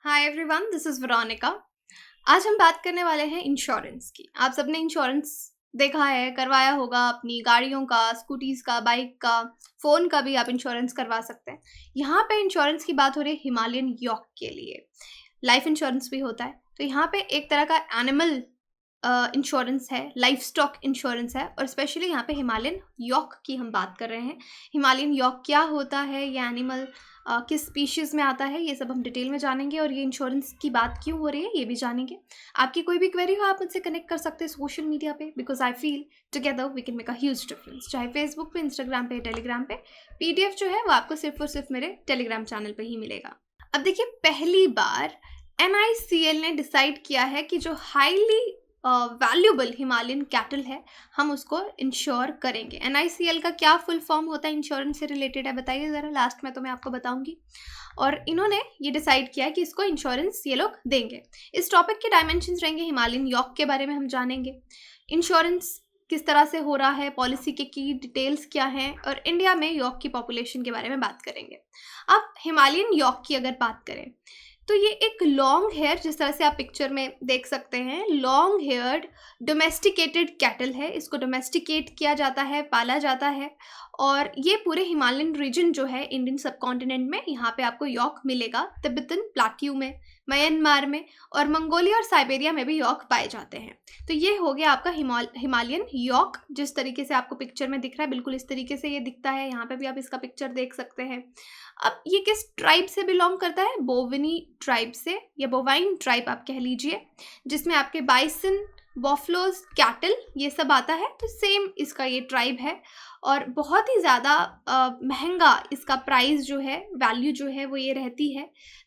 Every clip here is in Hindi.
Hi everyone, this is Veronica. आज हम बात करने वाले हैं इंश्योरेंस की। आप सबने इंश्योरेंस देखा है, करवाया होगा। अपनी गाड़ियों का, स्कूटीज़ का, बाइक का, फ़ोन का भी आप इंश्योरेंस करवा सकते हैं। यहाँ पे इंश्योरेंस की बात हो रही है हिमालयन यॉक के लिए। लाइफ इंश्योरेंस भी होता है। तो यहाँ पे एक तरह का एनिमल इंश्योरेंस है, लाइफ स्टॉक इंश्योरेंस है, और स्पेशली यहाँ पे हिमालयन यॉक की हम बात कर रहे हैं। हिमालयन यॉक क्या होता है, ये एनिमल किस स्पीशीज़ में आता है, ये सब हम डिटेल में जानेंगे। और ये इंश्योरेंस की बात क्यों हो रही है, ये भी जानेंगे। आपकी कोई भी क्वेरी हो, आप मुझसे कनेक्ट कर सकते हैं सोशल मीडिया पे, because I feel together we can make a huge difference. चाहे फेसबुक पे, इंस्टाग्राम पे, टेलीग्राम पे। पीडीएफ जो है वो आपको सिर्फ और सिर्फ मेरे टेलीग्राम चैनल पे ही मिलेगा। अब देखिए, पहली बार NICL ने डिसाइड किया है कि जो हाईली वैल्यूबल हिमालयन कैटल है, हम उसको इंश्योर करेंगे। NICL का क्या फुल फॉर्म होता है, इंश्योरेंस से रिलेटेड है, बताइए ज़रा। लास्ट में तो मैं आपको बताऊंगी। और इन्होंने ये डिसाइड किया कि इसको इंश्योरेंस ये लोग देंगे। इस टॉपिक के डायमेंशंस रहेंगे, हिमालयन यॉक के बारे में हम जानेंगे, इंश्योरेंस किस तरह से हो रहा है, पॉलिसी के की डिटेल्स क्या हैं, और इंडिया में यॉक की पॉपुलेशन के बारे में बात करेंगे। अब हिमालयन यॉक की अगर बात करें तो ये एक लॉन्ग हेयर, जिस तरह से आप पिक्चर में देख सकते हैं, लॉन्ग हेयर्ड डोमेस्टिकेटेड कैटल है। इसको डोमेस्टिकेट किया जाता है, पाला जाता है। और ये पूरे हिमालयन रीजन जो है इंडियन सब कॉन्टिनेंट में, यहाँ पे आपको यॉक मिलेगा। तिब्बतन प्लाट्यू में, म्यांमार में, और मंगोलिया और साइबेरिया में भी यॉक पाए जाते हैं। तो ये हो गया आपका हिमालयन यॉक। जिस तरीके से आपको पिक्चर में दिख रहा है, बिल्कुल इस तरीके से ये दिखता है। यहाँ पे भी आप इसका पिक्चर देख सकते हैं। अब ये किस ट्राइब से बिलोंग करता है? बोविनी ट्राइब से, या बोवाइन ट्राइब आप कह लीजिए, जिसमें आपके बाइसन, बॉफलोज, कैटल, ये सब आता है। तो सेम इसका ये ट्राइब है। और बहुत ही ज़्यादा महंगा इसका प्राइस जो है, वैल्यू जो है, वो ये रहती है।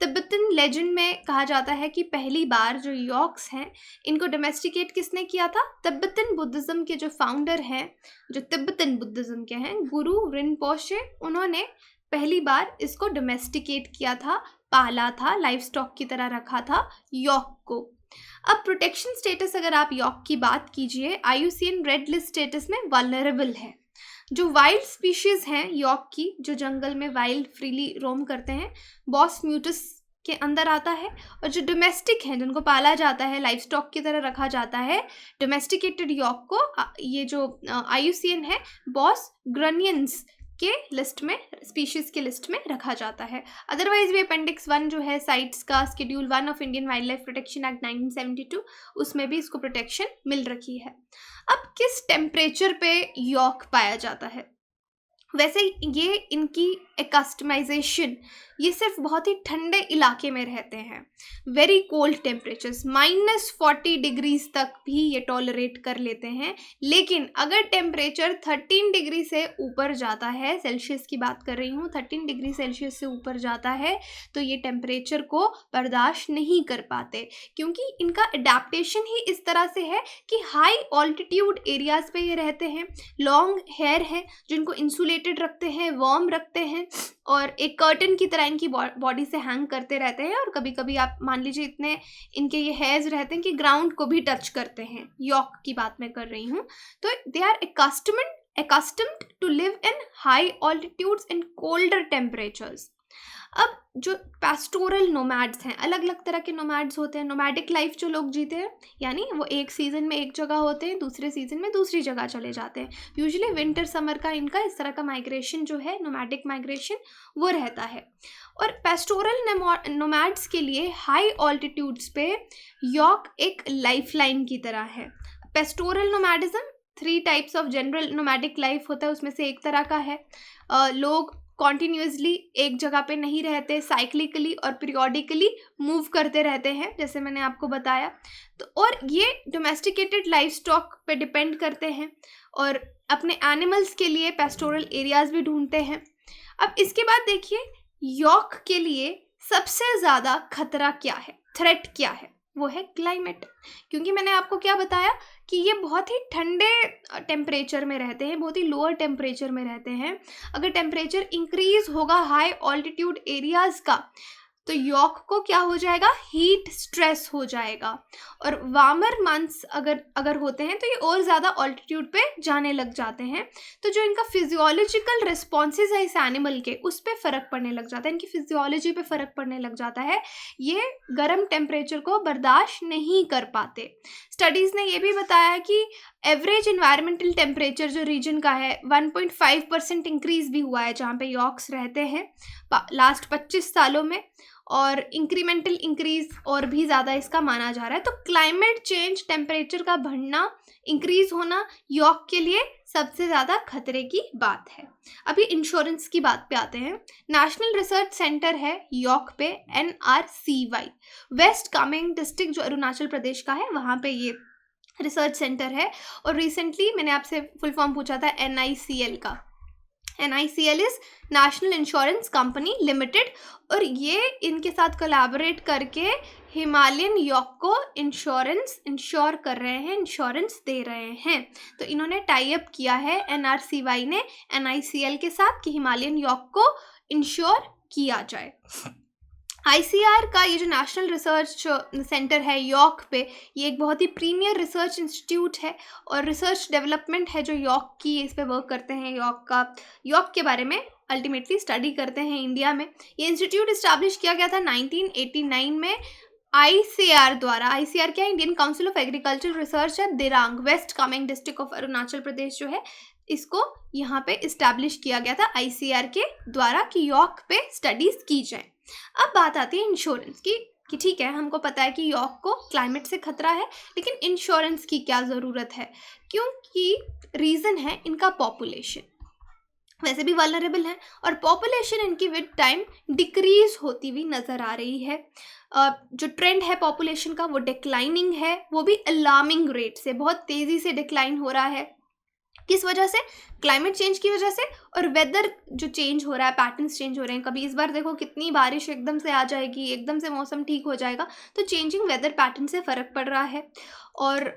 तिब्बतन लेजेंड में कहा जाता है कि पहली बार जो यॉक्स हैं, इनको डोमेस्टिकेट किसने किया था? तिब्बतन बुद्धिज़्म के जो फाउंडर हैं, जो तिब्बतन बुद्धिज़्म के हैं, गुरु रिनपोशे, उन्होंने पहली बार इसको डोमेस्टिकेट किया था, पाला था, लाइफ स्टॉक की तरह रखा था यॉक को। अब प्रोटेक्शन स्टेटस अगर आप यॉक की बात कीजिए, IUCN रेड लिस्ट स्टेटस में वल्नरेबल है। जो वाइल्ड स्पीशीज हैं यॉक की, जो जंगल में वाइल्ड फ्रीली रोम करते हैं, बॉस म्यूटस के अंदर आता है। और जो डोमेस्टिक हैं, जिनको पाला जाता है, लाइफ स्टॉक की तरह रखा जाता है, डोमेस्टिकेटेड यॉक को ये जो IUCN है, बॉस ग्रनियंस के लिस्ट में, स्पीशीज़ के लिस्ट में रखा जाता है। अदरवाइज भी अपेंडिक्स 1 जो है साइट्स का, schedule 1 of Indian wild life protection act 1972, उसमें भी इसको प्रोटेक्शन मिल रखी है। अब किस टेम्परेचर पे यॉक पाया जाता है? वैसे ये इनकी कस्टमाइजेशन, ये सिर्फ बहुत ही ठंडे इलाके में रहते हैं। वेरी कोल्ड टेम्परेचर्स, -40 डिग्रीज तक भी ये टॉलरेट कर लेते हैं। लेकिन अगर टेम्परेचर 13 डिग्री से ऊपर जाता है, सेल्सियस की बात कर रही हूँ, 13 डिग्री सेल्सियस से ऊपर जाता है, तो ये टेम्परेचर को बर्दाश्त नहीं कर पाते, क्योंकि इनका अडेप्टेशन ही इस तरह से है कि हाई ऑल्टीट्यूड एरियाज पे ये रहते हैं। लॉन्ग हेयर है, जिनको इंसुलेटेड रखते हैं, वार्म रखते हैं, और एक कर्टन की तरह इनकी बॉडी से हैंग करते रहते हैं। और कभी कभी आप मान लीजिए इतने इनके ये हेयर्स रहते हैं कि ग्राउंड को भी टच करते हैं। यॉक की बात मैं कर रही हूँ। तो they are accustomed to live in high altitudes and colder temperatures. अब जो पैस्टोरल नोमैड्स हैं, अलग अलग तरह के नोमैड्स होते हैं। नोमैडिक लाइफ जो लोग जीते हैं, यानी वो एक सीज़न में एक जगह होते हैं, दूसरे सीज़न में दूसरी जगह चले जाते हैं। यूजुअली विंटर समर का इनका इस तरह का माइग्रेशन जो है, नोमैडिक माइग्रेशन, वो रहता है। और पैस्टोरल नोमैड्स के लिए हाई ऑल्टीट्यूड्स पे यॉक एक लाइफलाइन की तरह है। Pastoral nomadism 3 types of general nomadic life होता है, उसमें से एक तरह का है। लोग कॉन्टीन्यूसली एक जगह पे नहीं रहते, साइक्लिकली और पीरियोडिकली मूव करते रहते हैं, जैसे मैंने आपको बताया। तो और ये डोमेस्टिकेटेड लाइफ स्टॉक पे डिपेंड करते हैं, और अपने एनिमल्स के लिए पेस्टोरल एरियाज भी ढूंढते हैं। अब इसके बाद देखिए, यॉक के लिए सबसे ज़्यादा खतरा क्या है, थ्रेट क्या है? वो है क्लाइमेट। क्योंकि मैंने आपको क्या बताया कि ये बहुत ही ठंडे टेम्परेचर में रहते हैं, बहुत ही लोअर टेम्परेचर में रहते हैं। अगर टेम्परेचर इंक्रीज होगा हाई ऑल्टीट्यूड एरियाज़ का, तो यॉर्क को क्या हो जाएगा, हीट स्ट्रेस हो जाएगा। और वार्मर मंथ्स अगर होते हैं तो ये और ज़्यादा ऑल्टीट्यूड पे जाने लग जाते हैं। तो जो इनका फिजियोलॉजिकल रिस्पॉन्सेज है इस एनिमल के, उस पर फ़र्क पड़ने लग जाता है, इनकी फिजियोलॉजी पे फ़र्क पड़ने लग जाता है। ये गर्म टेम्परेचर को बर्दाश्त नहीं कर पाते। स्टडीज़ ने ये भी बताया कि एवरेज इन्वायरमेंटल टेम्परेचर जो रीजन का है 1.5% इंक्रीज़ भी हुआ है जहाँ पे यॉर्क्स रहते हैं लास्ट 25 सालों में, और इंक्रीमेंटल इंक्रीज और भी ज़्यादा इसका माना जा रहा है। तो क्लाइमेट चेंज, टेम्परेचर का बढ़ना, इंक्रीज होना यॉर्क के लिए सबसे ज़्यादा खतरे की बात है। अभी इंश्योरेंस की बात पे आते हैं। नेशनल रिसर्च सेंटर है यॉर्क पे, NRCY, वेस्ट कामेंग डिस्ट्रिक्ट जो अरुणाचल प्रदेश का है, वहाँ पे ये रिसर्च सेंटर है। और रिसेंटली मैंने आपसे फुल फॉर्म पूछा था NICL का। NICL is national insurance company limited, और ये इनके साथ कोलैबोरेट करके हिमालयन यॉर्क को इंश्योर कर रहे हैं, इंश्योरेंस दे रहे हैं। तो इन्होंने टाई अप किया है NRCY ने NICL के साथ कि हिमालयन यॉर्क को इंश्योर किया जाए। ICR का ये जो नेशनल रिसर्च सेंटर है यॉर्क पे, ये एक बहुत ही प्रीमियर रिसर्च इंस्टीट्यूट है और रिसर्च डेवलपमेंट है जो यॉर्क की, इस पे वर्क करते हैं। यॉर्क के बारे में अल्टीमेटली स्टडी करते हैं इंडिया में। ये इंस्टीट्यूट इस्टेब्लिश किया गया था 1989 में ICR द्वारा। ICR क्या है, Indian council of agriculture research है, Dirang, west Kameng district of Arunachal Pradesh जो है, इसको यहाँ पे इस्टेब्लिश किया गया था ICR के द्वारा कि यॉर्क पे स्टडीज़ की जाए। अब बात आती है इंश्योरेंस की कि ठीक है, हमको पता है कि यॉर्क को क्लाइमेट से खतरा है, लेकिन इंश्योरेंस की क्या ज़रूरत है? क्योंकि रीज़न है इनका पॉपुलेशन वैसे भी वल्नरेबल है, और पॉपुलेशन इनकी विद टाइम डिक्रीज होती हुई नज़र आ रही है। जो ट्रेंड है पॉपुलेशन का वो डिक्लाइनिंग है, वो भी अलार्मिंग रेट से, बहुत तेज़ी से डिक्लाइन हो रहा है। किस वजह से? क्लाइमेट चेंज की वजह से, और वेदर जो चेंज हो रहा है, पैटर्न्स चेंज हो रहे हैं। कभी इस बार देखो कितनी बारिश एकदम से आ जाएगी, एकदम से मौसम ठीक हो जाएगा, तो चेंजिंग वेदर पैटर्न से फ़र्क पड़ रहा है। और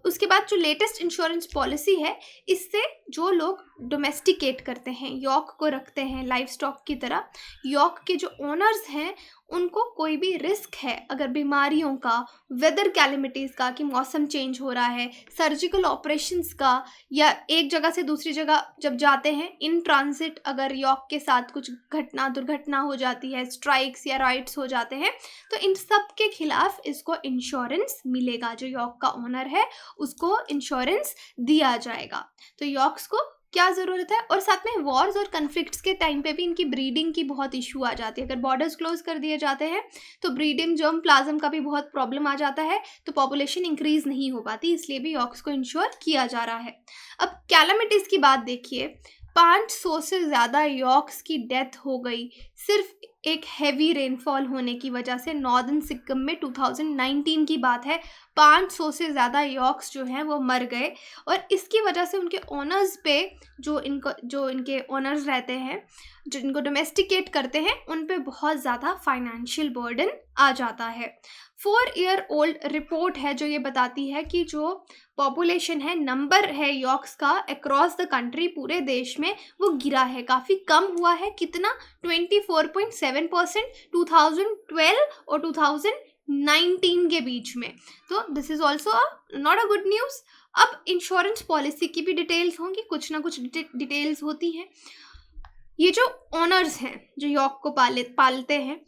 उसके बाद जो लेटेस्ट इंश्योरेंस पॉलिसी है, इससे जो लोग डोमेस्टिकेट करते हैं, यॉर्क को रखते हैं लाइव स्टॉक की तरह, यॉर्क के जो ओनर्स हैं उनको कोई भी रिस्क है अगर बीमारियों का, वेदर कैलेमिटीज़ का कि मौसम चेंज हो रहा है, सर्जिकल ऑपरेशंस का, या एक जगह से दूसरी जगह जब जाते हैं इन ट्रांजिट अगर यॉर्क के साथ कुछ दुर्घटना हो जाती है, स्ट्राइक्स या राइट्स हो जाते हैं, तो इन सब के खिलाफ इसको इंश्योरेंस मिलेगा। जो यॉर्क का ओनर है उसको इंश्योरेंस दिया जाएगा। तो यॉर्क्स को क्या ज़रूरत है? और साथ में वॉर्स और कन्फ्लिक्ट्स के टाइम पे भी इनकी ब्रीडिंग की बहुत इशू आ जाती है। अगर बॉर्डर्स क्लोज कर दिए जाते हैं तो ब्रीडिंग, जर्म प्लाज्म का भी बहुत प्रॉब्लम आ जाता है, तो पॉपुलेशन इंक्रीज नहीं हो पाती, इसलिए भी यॉर्क्स को इंश्योर किया जा रहा है। अब कैलामिटीज़ की बात देखिए, 500 से ज़्यादा यॉर्क्स की डेथ हो गई सिर्फ एक हैवी रेनफॉल होने की वजह से। नॉर्दर्न सिक्किम में 2019 की बात है, 500 से ज़्यादा यॉर्क्स जो हैं वो मर गए, और इसकी वजह से उनके ओनर्स पे, जो इनके ओनर्स रहते हैं, जो इनको डोमेस्टिकेट करते हैं, उन पे बहुत ज़्यादा फाइनेंशियल बर्डन आ जाता है। 4-year old रिपोर्ट है जो ये बताती है कि जो पॉपुलेशन है, नंबर है यॉर्क्स का अक्रॉस द कंट्री, पूरे देश में, वो गिरा है, काफ़ी कम हुआ है। कितना? 24.7% 2012 और 2019 के बीच में। तो this is also not a good news. अब इंश्योरेंस पॉलिसी की भी डिटेल्स होंगी, कुछ ना कुछ डिटेल्स होती हैं। ये जो ओनर्स हैं जो यॉर्क को पालते हैं,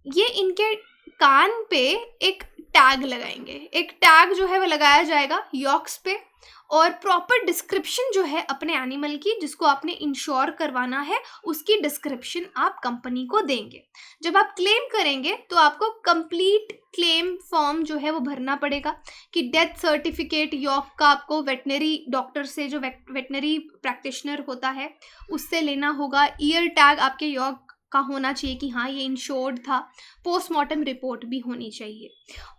ये इनके कान पे एक टैग लगाएंगे। एक टैग जो है वो लगाया जाएगा यॉर्क्स पे, और प्रॉपर डिस्क्रिप्शन जो है अपने एनिमल की, जिसको आपने इंश्योर करवाना है, उसकी डिस्क्रिप्शन आप कंपनी को देंगे। जब आप क्लेम करेंगे तो आपको कंप्लीट क्लेम फॉर्म जो है वो भरना पड़ेगा कि डेथ सर्टिफिकेट यॉर्क का आपको वेटनरी डॉक्टर से, जो वेटनरी प्रैक्टिशनर होता है, उससे लेना होगा। ईयर टैग आपके यॉर्क का होना चाहिए कि हाँ ये इंश्योर्ड था। पोस्टमार्टम रिपोर्ट भी होनी चाहिए।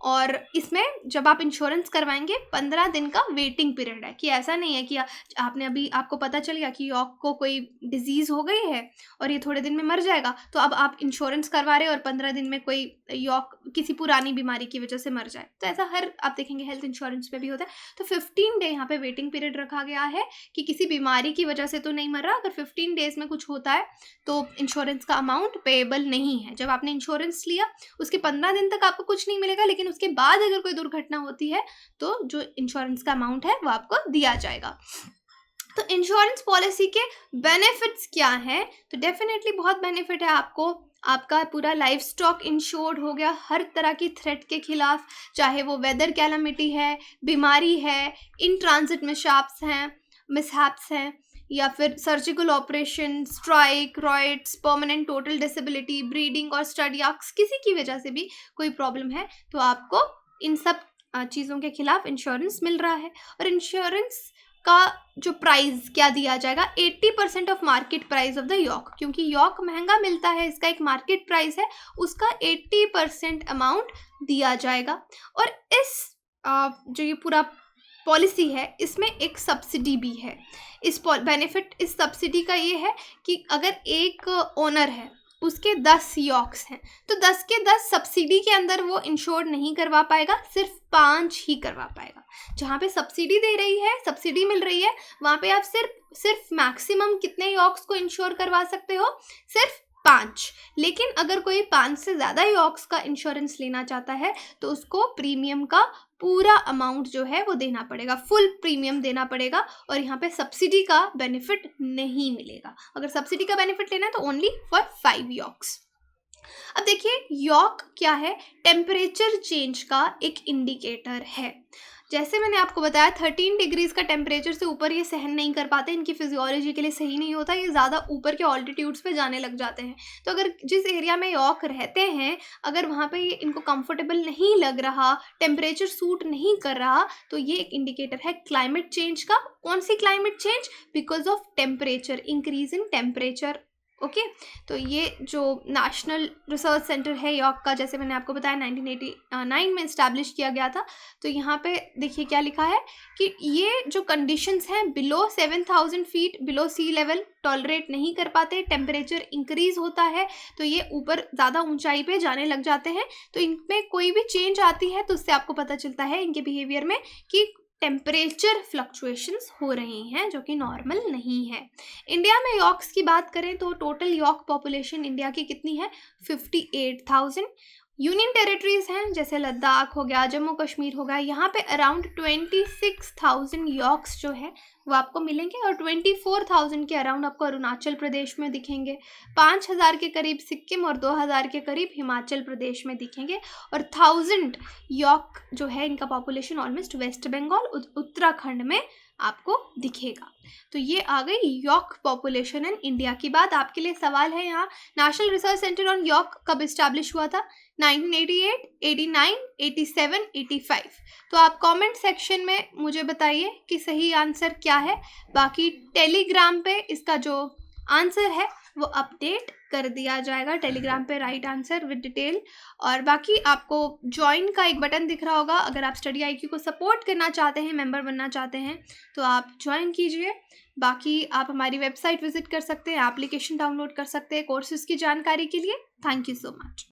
और इसमें जब आप इंश्योरेंस करवाएंगे 15 दिन का वेटिंग पीरियड है, कि ऐसा नहीं है कि आपने अभी, आपको पता चल गया कि यॉर्क को कोई डिजीज़ हो गई है और ये थोड़े दिन में मर जाएगा, तो अब आप इंश्योरेंस करवा रहे हो और 15 दिन में कोई यॉर्क किसी पुरानी बीमारी की वजह से मर जाए। तो ऐसा हर, आप देखेंगे हेल्थ इंश्योरेंस में भी होता है। तो 15 डे यहाँ पे वेटिंग पीरियड रखा गया है कि किसी बीमारी की वजह से तो नहीं मर रहा, अगर 15 डेज में कुछ होता है तो इंश्योरेंस का अमाउंट पेएबल नहीं है। जब आपने इंश्योरेंस लिया उसके 15 दिन तक आपको कुछ नहीं मिलेगा, लेकिन उसके बाद अगर कोई दुर्घटना होती है तो जो इंश्योरेंस का अमाउंट है वो आपको दिया जाएगा। तो इंश्योरेंस पॉलिसी के बेनिफिट्स क्या हैं? तो डेफिनेटली बहुत बेनिफिट है आपको। आपका पूरा लाइफ स्टॉक इंश्योर्ड हो गया हर तरह की थ्रेट के खिलाफ, चाहे वो वेदर कैलामिटी है, बीमारी है, इन ट्रांजिट मिसहैप्स हैं, या फिर surgical operation, strike, riots, permanent total disability, breeding और स्टडियाक्स, किसी की वजह से भी कोई प्रॉब्लम है तो आपको इन सब चीज़ों के खिलाफ इंश्योरेंस मिल रहा है। और इंश्योरेंस का जो प्राइस क्या दिया जाएगा, 80% of market price of the yak, क्योंकि यॉक महंगा मिलता है, इसका एक मार्केट प्राइस है, उसका 80% अमाउंट दिया जाएगा। और इस जो ये पूरा पॉलिसी है इसमें एक सब्सिडी भी है। इस बेनिफिट इस सब्सिडी का ये है कि अगर एक ओनर है उसके 10 यॉक्स हैं तो 10 के 10 सब्सिडी के अंदर वो इंश्योर नहीं करवा पाएगा, सिर्फ 5 ही करवा पाएगा। जहाँ पे सब्सिडी दे रही है, सब्सिडी मिल रही है, वहाँ पे आप सिर्फ मैक्सिमम कितने यॉक्स को इंश्योर करवा सकते हो? सिर्फ 5। लेकिन अगर कोई 5 से ज़्यादा यॉक्स का इंश्योरेंस लेना चाहता है तो उसको प्रीमियम का पूरा अमाउंट जो है वो देना पड़ेगा, फुल प्रीमियम देना पड़ेगा, और यहाँ पे सब्सिडी का बेनिफिट नहीं मिलेगा। अगर सब्सिडी का बेनिफिट लेना है तो ओनली फॉर 5 यॉक्स। अब देखिए यॉक क्या है? टेम्परेचर चेंज का एक इंडिकेटर है। जैसे मैंने आपको बताया 13 डिग्रीज का टेम्परेचर से ऊपर ये सहन नहीं कर पाते, इनकी फिजियोलॉजी के लिए सही नहीं होता, ये ज़्यादा ऊपर के ऑल्टीट्यूड्स पे जाने लग जाते हैं। तो अगर जिस एरिया में यॉक रहते हैं अगर वहाँ पे ये इनको कंफर्टेबल नहीं लग रहा, टेम्परेचर सूट नहीं कर रहा, तो ये एक इंडिकेटर है क्लाइमेट चेंज का। कौन सी climate change? Because of temperature, increase in temperature. Okay तो ये जो नेशनल रिसर्च सेंटर है यॉक का, जैसे मैंने आपको बताया 1989 में इस्टेब्लिश किया गया था। तो यहाँ पे देखिए क्या लिखा है कि ये जो कंडीशंस हैं बिलो 7000 फीट बिलो सी लेवल टॉलरेट नहीं कर पाते, टेम्परेचर इंक्रीज होता है तो ये ऊपर ज़्यादा ऊंचाई पे जाने लग जाते हैं। तो इनमें कोई भी चेंज आती है तो उससे आपको पता चलता है इनके बिहेवियर में कि टेम्परेचर फ्लक्चुएशंस हो रही हैं जो कि नॉर्मल नहीं है। इंडिया में यॉक्स की बात करें तो टोटल यॉक पॉपुलेशन इंडिया की कितनी है? 58,000। यूनियन टेरिटरीज हैं जैसे लद्दाख हो गया, जम्मू कश्मीर हो गया, यहाँ पे अराउंड 26,000 यॉक्स जो है वो आपको मिलेंगे, और 24,000 के अराउंड आपको अरुणाचल प्रदेश में दिखेंगे, 5,000 के करीब सिक्किम और 2,000 के करीब हिमाचल प्रदेश में दिखेंगे, और 1,000 यॉक जो है इनका पॉपुलेशन ऑलमोस्ट वेस्ट बंगाल उत्तराखंड में आपको दिखेगा। तो ये आ गई यॉक पॉपुलेशन इन इंडिया की बात। आपके लिए सवाल है यहाँ, national research centre on yak कब इस्टेब्लिश हुआ था? 1988, 89, 87, 85। तो आप कमेंट सेक्शन में मुझे बताइए कि सही आंसर क्या है। बाकी टेलीग्राम पे इसका जो आंसर है वो अपडेट कर दिया जाएगा, टेलीग्राम पे राइट आंसर विद डिटेल। और बाकी आपको ज्वाइन का एक बटन दिख रहा होगा, अगर आप स्टडी IQ को सपोर्ट करना चाहते हैं, मेंबर बनना चाहते हैं तो आप ज्वाइन कीजिए। बाकी आप हमारी वेबसाइट विजिट कर सकते हैं, एप्लीकेशन डाउनलोड कर सकते हैं कोर्सेज की जानकारी के लिए। Thank you so much.